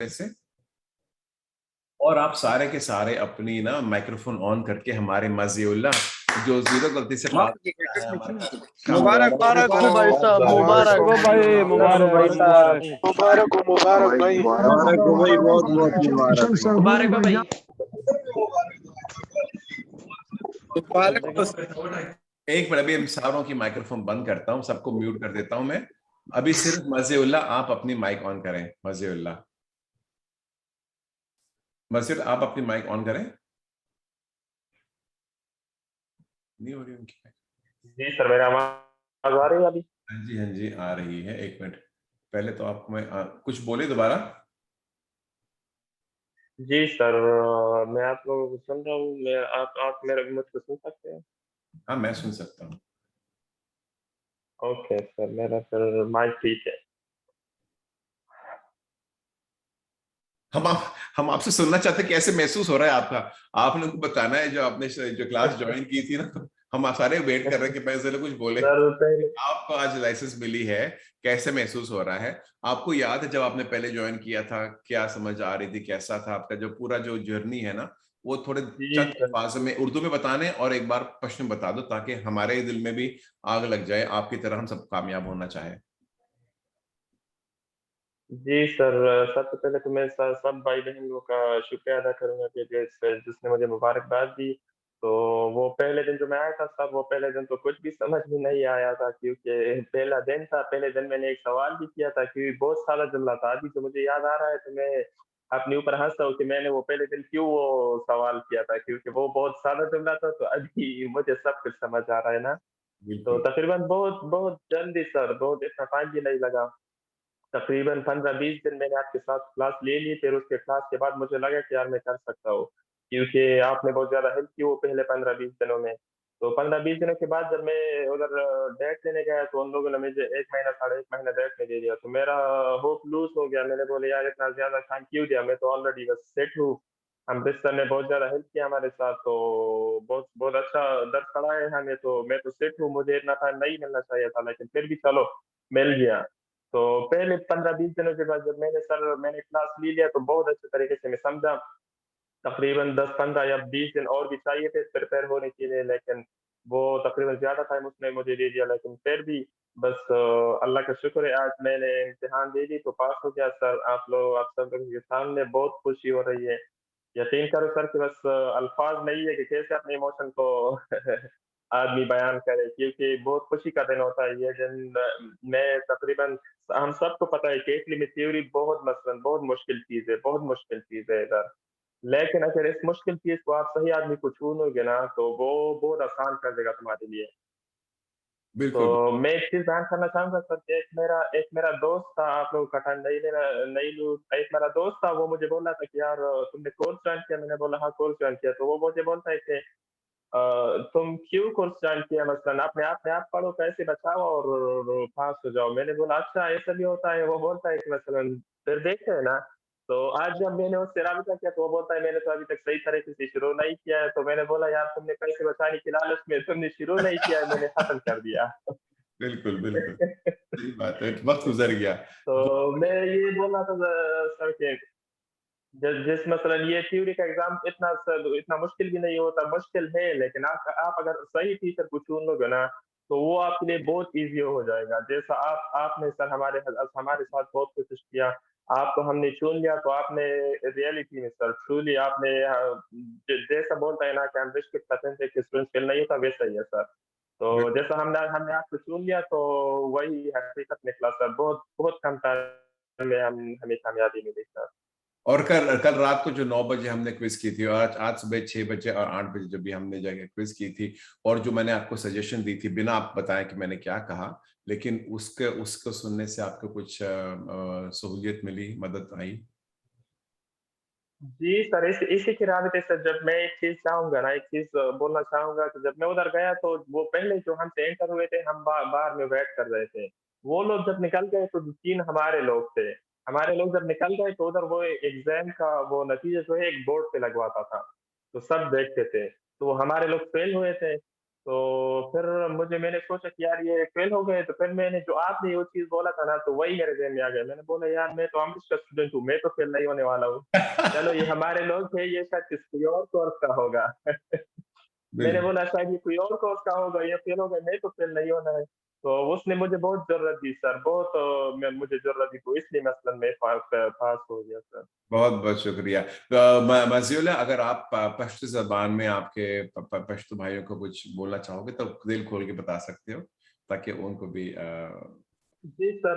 में से, और आप सारे के सारे अपनी ना माइक्रोफोन ऑन करके हमारे मजीउल्लाह जो जीरो गलती से बात करता है मुबारक मुबारक हो भाई साहब, मुबारक मुबारक हो भाई, मुबारक मुबारक मुबारक हो भाई, मुबारक हो भाई, बहुत बहुत मुबारक हो। मुबारक हो भाई। एक मिनट, अभी इन सारों की माइक्रोफोन बंद करता हूँ, सबको म्यूट कर देता हूँ मैं। अभी सिर्फ मजीउल्लाह आप अपनी माइक ऑन करें। मजीउल्लाह, मजीद आप अपनी माइक ऑन करें। नहीं हो रही उनकी माइक। जी सर, मेरा आवाज आ रही है अभी? हाँ जी, हाँ जी, आ रही है। एक मिनट, पहले तो आप मैं कुछ बोले दोबारा। जी सर, मैं आप लोगों को सुन रहा हूँ। मैं आप मेरे मुझको सुन सकते हैं? हाँ, मैं सुन सकता हूँ। ओके सर, मेरा फिर माइक ठीक है। हम आपसे सुनना चाहते हैं कैसे महसूस हो रहा है आपका। आपने को बताना है, जो आपने जो क्लास ज्वाइन की थी ना, तो हम सारे वेट कर रहे हैं कि पहले कुछ बोले। सर पहले आपको आज लाइसेंस मिली है, कैसे महसूस हो रहा है? आपको याद है जब आपने पहले ज्वाइन किया था, क्या समझ आ रही थी, कैसा था आपका जो पूरा जो जर्नी है ना? वो थोड़े जी चंद सर, अल्फाज में उर्दू में बताने, और एक बार प्रश्न बता दो ताकि हमारे दिल में भी आग लग जाए, आपकी तरह हम सब कामयाब होना चाहे। जी सर, सबसे पहले तो मैं सब भाई बहनों का शुक्रिया अदा करूंगा कि जिसने मुझे मुबारकबाद दी। तो वो पहले दिन जो मैं आया था सब, वो पहले दिन तो कुछ भी समझ में नहीं आया था, क्योंकि पहला दिन था। पहले दिन मैंने एक सवाल भी किया था, क्योंकि बहुत सारा जुमला था। अभी तो मुझे याद आ रहा है, तो मैं अपने ऊपर हंसता हूँ कि मैंने वो पहले दिन क्यों वो सवाल किया था, क्योंकि वो बहुत सारा जुमला था। तो अभी मुझे सब कुछ समझ आ रहा है ना। तो बिल्कुल। तकरीबन बहुत बहुत जल्दी सर, बहुत इतना टाइम भी नहीं लगा। तकरीबन 15-20 दिन मैंने आपके साथ क्लास ले ली। फिर उसके क्लास के बाद मुझे लगा कि यार मैं कर सकता हूँ, क्योंकि आपने बहुत ज्यादा हेल्प की वो पहले 15-20 दिनों में। तो 15-20 दिनों के बाद जब मैं उधर डेट लेने गया, तो उन लोगों ने मुझे 1 महीना 1.5 महीना डेट में दे दिया। तो मेरा होप लूज हो गया। मैंने बोला यार इतना ज्यादा टाइम क्यों दिया, मैं तो ऑलरेडी बस सेट हूँ। अमृत सर ने बहुत ज्यादा हेल्प किया हमारे साथ, तो बहुत बहुत अच्छा दर्द पड़ा है हमें। तो मैं तो सेट हूँ, मुझे इतना टाइम नहीं मिलना चाहिए था, लेकिन फिर भी चलो मिल गया। तो पहले 15-20 दिनों के बाद जब मैंने क्लास ले लिया, तो बहुत अच्छे तरीके से मैं समझा। तकरीबन 10-15 या 20 दिन और भी चाहिए थे प्रिपेयर होने के लिए, लेकिन वो तकरीबन ज्यादा टाइम उसने मुझे दे दिया। लेकिन फिर भी बस अल्लाह का शुक्र है, आज मैंने इम्तिहान दे दी तो पास हो गया। सर आप सब लोगों के सामने बहुत खुशी हो रही है। यकीन करो सर कि बस अल्फाज नहीं है कि कैसे अपने इमोशन को आदमी बयान करे, क्योंकि बहुत खुशी का दिन होता है ये दिन। मैं तकरीबन, हम सबको पता है कि इटली में थ्योरी बहुत मसलन बहुत मुश्किल चीज है, बहुत मुश्किल चीज है इधर। लेकिन अगर इस मुश्किल चीज को आप सही आदमी को चुनोगे ना, तो वो बहुत आसान कर देगा तुम्हारे लिए। तो बिल्कुल। मैं एक चीज बयान करना चाहूंगा सर कि एक मेरा दोस्त था, आप लोगों का टाइम नहीं लेना, नहीं लूं। एक मेरा दोस्त था, वो मुझे बोल रहा था कि यार तुमने कोर्स ज्वाइन किया? मैंने बोला हाँ कोर्स ज्वाइन किया। तो वो मुझे बोलता है कि तुम क्यों कोर्स ज्वाइन किया, मसलन आप पढ़ो, पैसे बचाओ और पास हो जाओ। मैंने बोला अच्छा ऐसा भी होता है? वो बोलता है कि मसलन फिर देखते हैं ना। तो आज जब मैंने उससे राबिता किया, तो वो बोलता है मैंने तो अभी तक सही तरीके से शुरू नहीं किया है। तो मैंने बोला यार तुमने पैसे बचाने की लालच में तुमने शुरू नहीं किया है, मैंने खत्म कर दिया। बिल्कुल बिल्कुल सही बात है, वक्त गुजर गया। तो वो मैं ये बोलना था सर के, जिस मसलन ये थ्योरी का एग्जाम इतना मुश्किल भी नहीं होता। मुश्किल है, लेकिन आप अगर सही टीचर को चुन लोगे ना, तो वो आपके लिए बहुत इजी हो जाएगा। जैसा आपने सर हमारे साथ बहुत कोशिश किया, आपको हमने चुन लिया। तो आपने रियलिटी में सर ट्रूली आपने जैसा बोलता है ना कि हम रिस्क करते थे कि स्टूडेंट फेल नहीं होता, वैसा ही है सर। तो जैसा हमने हमने आपको चुन लिया, तो वही हकीकत निकला सर। बहुत बहुत कम टाइम में हमें कामयाबी मिली सर। और कल कल रात को जो 9 बजे हमने क्विज की थी, और आज आज सुबह 6 बजे और 8 बजे जब भी हमने जाके क्विज की थी, और जो मैंने आपको सजेशन दी थी बिना आप बताएं कि मैंने क्या कहा, लेकिन उसके उसको सुनने से आपको कुछ सहूलियत मिली, मदद आई? जी सर, इसी की राबते से जब मैं एक चीज चाहूंगा ना, एक चीज बोलना चाहूंगा कि जब मैं उधर गया, तो वो पहले जो हमसे एंटर हुए थे, हम बाहर में वेट कर रहे थे। वो लोग जब निकल गए, तो 3 हमारे लोग थे। हमारे लोग जब निकल गए, तो उधर वो एग्जाम का वो नतीजा जो है एक बोर्ड पे लगवाता था, तो सब देखते थे। तो हमारे लोग फेल हुए थे। तो फिर मैंने सोचा कि यार ये फेल हो गए, तो फिर मैंने जो आपने वो चीज़ बोला था ना, तो वही मेरे ज़हन में आ गया। मैंने बोला यार मैं तो अमृत का स्टूडेंट हूँ, मैं तो फेल नहीं होने वाला हूँ। चलो ये हमारे लोग थे, ये शायद किसी और कोर्स का होगा। मैंने बिल्कुल। बोला शायद ये कोई और कोर्स का होगा, ये फेल हो गए, मैं तो फेल नहीं होना है। तो उसने मुझे बहुत ज़रूरत दी सर, बहुत मुझे ज़रूरत दी, तो इसलिए मसलन मैं पास हो गया सर। बहुत-बहुत शुक्रिया। मज़ीउल्लाह, अगर आप पश्तो ज़बान में आपके पश्तो भाइयों को कुछ बोलना चाहोगे तो दिल खोल के बता सकते हो, ताकि उनको भी जी सर,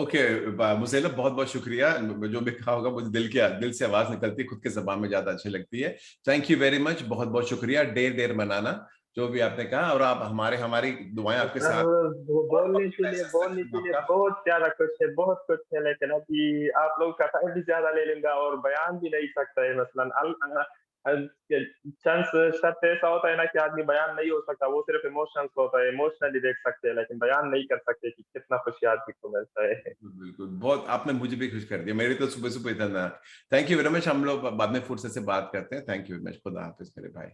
ओके मुज़ैला, बहुत-बहुत शुक्रिया। जो भी कहा होगा मुझे दिल से आवाज़ निकलती है, खुद के ज़बान में ज़्यादा अच्छी लगती है। थैंक यू वेरी मच, बहुत-बहुत शुक्रिया। ढेर मनाना जो भी आपने कहा, और आप हमारी दुआएं आपके साथ। बोलने के लिए बहुत ज़्यादा कुछ है, बहुत कुछ है, लेकिन अभी आप लोगों का टाइम भी ज़्यादा ले लूँगा और बयान भी नहीं सकता है। मसलन चांस शर्त ऐसा होता है ना कि आदमी बयान नहीं हो सकता, वो सिर्फ इमोशंस होता है, इमोशनली देख सकते हैं, लेकिन बयान नहीं कर सकते कि कितना खुशी आदमी को मिलता है। बिल्कुल, बहुत आपने मुझे भी खुश कर दिया। मेरी तो सुबह इतना। Thank you very much. हम लोग बाद में फुर्सत से बात करते हैं। Thank you very much. खुदा हाफिज़ मेरे भाई।